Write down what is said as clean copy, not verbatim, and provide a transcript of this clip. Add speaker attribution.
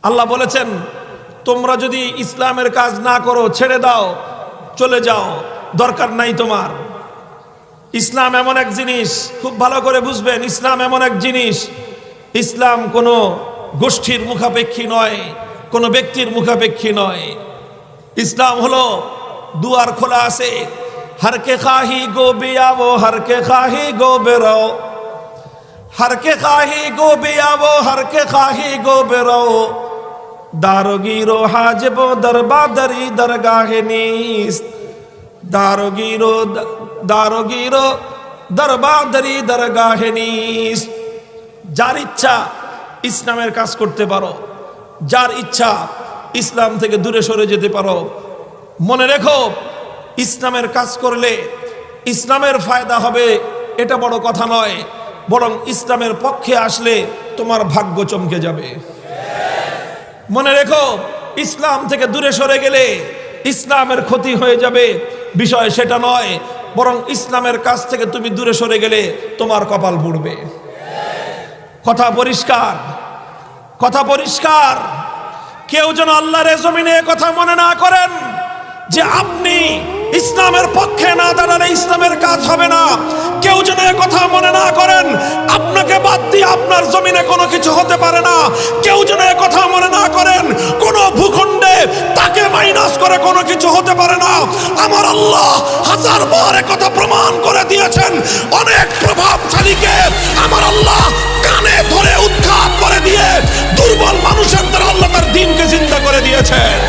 Speaker 1: আল্লাহ বলেছেন তোমরা যদি ইসলামের কাজ না করো ছেড়ে দাও, চলে যাও, দরকার নাই তোমার। ইসলাম এমন এক জিনিস, খুব ভালো করে বুঝবেন, ইসলাম এমন এক জিনিস, ইসলাম কোনো গোষ্ঠীর মুখাপেক্ষী নয়, কোনো ব্যক্তির মুখাপেক্ষী নয়। ইসলাম হলো দুয়ার খোলা আছে, হরকে খাহি গো বিয়াবো, হরকে খাহি গো বেরাও, হরকে খাহি গো বিয়াবো, হরকে খাহি গো বেরাও, দারোগিরো হাজবো দরবাদরি দরগাহে নিস্ত, দারোগিরো দারোগিরো দরবাদরি দরগাহে নিস্ত। যার ইচ্ছা ইসলামের কাজ করতে পারো, যার ইচ্ছা ইসলাম থেকে দূরে সরে যেতে পারো। মনে রেখো, ইসলামের কাজ করলে ইসলামের ফায়দা হবে, এটা বড় কথা নয়, বরং ইসলামের পক্ষে আসলে তোমার ভাগ্য চমকে যাবে। মনে রেখো, ইসলাম থেকে দূরে সরে গেলে ইসলামের ক্ষতি হয়ে যাবে, বিষয় সেটা নয়, বরং ইসলামের কাছ থেকে তুমি দূরে সরে গেলে তোমার কপাল পুড়বে। কথা পরিষ্কার, কথা পরিষ্কার। কেউ যেন আল্লাহর জমিনে কথা মনে না করেন যে আপনি ইসলামের পক্ষে না দাঁড়ালে ইসলামের কাজ হবে না। কেউ যেন কথা মনে না করেন আপনাকে বাদ দিয়ে আপনার জমিনে কোনো কিছু হতে পারে না। কেউ যেন কথা মনে না করেন কোন ভূখণ্ডে তাকে মাইনাস করে কোনো কিছু হতে পারে না। আমার আল্লাহ হাজারবার কথা প্রমাণ করে দিয়েছেন। অনেক প্রভাবশালীকে আমার আল্লাহ কানে ধরে উৎখাত করে দিয়ে দুর্বল মানুষের দ্বারা আল্লাহ তার দ্বীনকে জিন্দা করে দিয়েছেন।